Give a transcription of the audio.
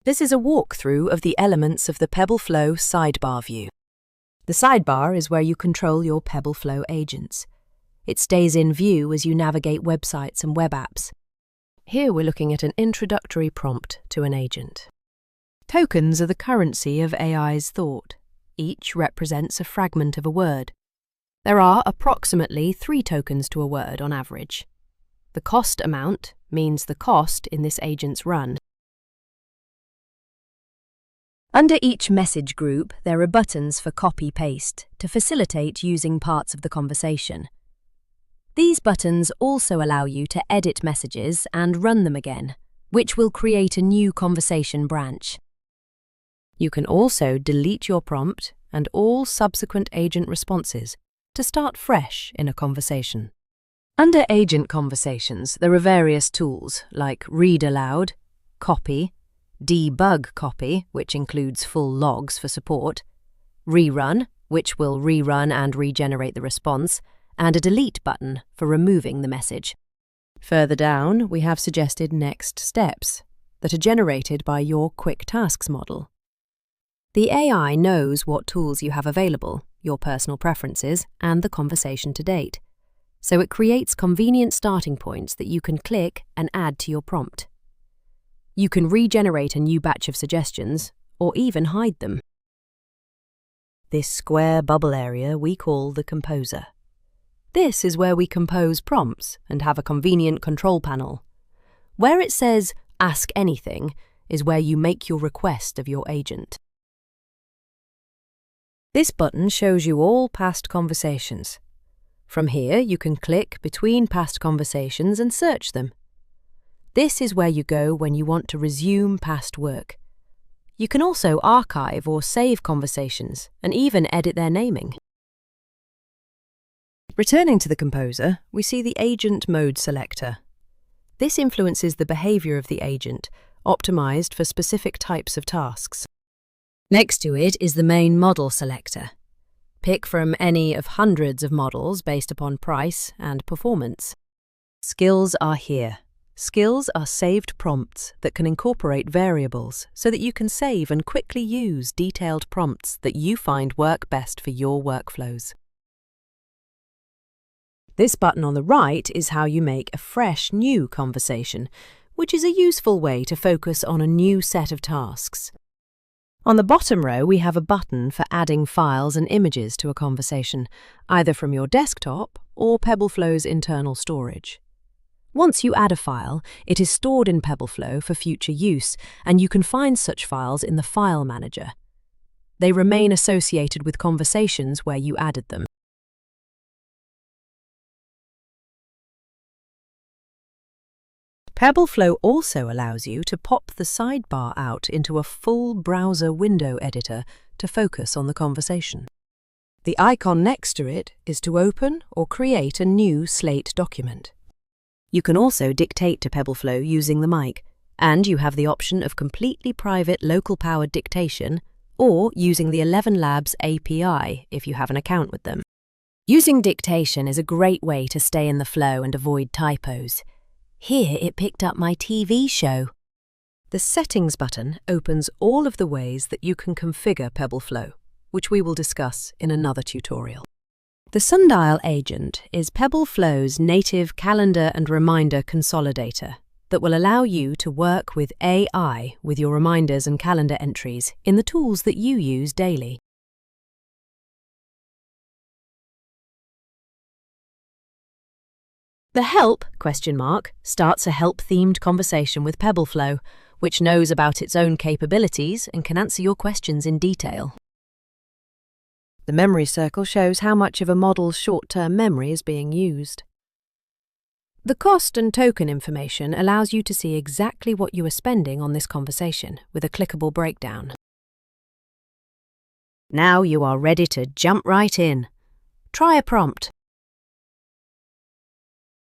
This is a walkthrough of the elements of the PebbleFlow sidebar view. The sidebar is where you control your PebbleFlow agents. It stays in view as you navigate websites and web apps. Here we're looking at an introductory prompt to an agent. Tokens are the currency of AI's thought. Each represents a fragment of a word. There are approximately 3 tokens to a word on average. The cost amount means the cost in this agent's run. Under each message group, there are buttons for copy-paste to facilitate using parts of the conversation. These buttons also allow you to edit messages and run them again, which will create a new conversation branch. You can also delete your prompt and all subsequent agent responses to start fresh in a conversation. Under agent conversations, there are various tools like read aloud, copy, debug copy, which includes full logs for support, rerun, which will rerun and regenerate the response, and a delete button for removing the message. Further down, we have suggested next steps that are generated by your quick tasks model. The AI knows what tools you have available, your personal preferences, and the conversation to date. So it creates convenient starting points that you can click and add to your prompt. You can regenerate a new batch of suggestions, or even hide them. This square bubble area we call the composer. This is where we compose prompts and have a convenient control panel. Where it says Ask Anything is where you make your request of your agent. This button shows you all past conversations. From here, you can click between past conversations and search them. This is where you go when you want to resume past work. You can also archive or save conversations and even edit their naming. Returning to the composer, we see the Agent Mode selector. This influences the behavior of the agent, optimized for specific types of tasks. Next to it is the main model selector. Pick from any of hundreds of models based upon price and performance. Skills are here. Skills are saved prompts that can incorporate variables so that you can save and quickly use detailed prompts that you find work best for your workflows. This button on the right is how you make a fresh new conversation, which is a useful way to focus on a new set of tasks. On the bottom row, we have a button for adding files and images to a conversation, either from your desktop or PebbleFlow's internal storage. Once you add a file, it is stored in PebbleFlow for future use, and you can find such files in the File Manager. They remain associated with conversations where you added them. PebbleFlow also allows you to pop the sidebar out into a full browser window editor to focus on the conversation. The icon next to it is to open or create a new Slate document. You can also dictate to PebbleFlow using the mic, and you have the option of completely private local-powered dictation or using the 11 Labs API if you have an account with them. Using dictation is a great way to stay in the flow and avoid typos. Here it picked up my TV show. The Settings button opens all of the ways that you can configure PebbleFlow, which we will discuss in another tutorial. The Sundial agent is PebbleFlow's native calendar and reminder consolidator that will allow you to work with AI with your reminders and calendar entries in the tools that you use daily. The Help ? Starts a help-themed conversation with PebbleFlow, which knows about its own capabilities and can answer your questions in detail. The Memory Circle shows how much of a model's short-term memory is being used. The cost and token information allows you to see exactly what you are spending on this conversation with a clickable breakdown. Now you are ready to jump right in. Try a prompt.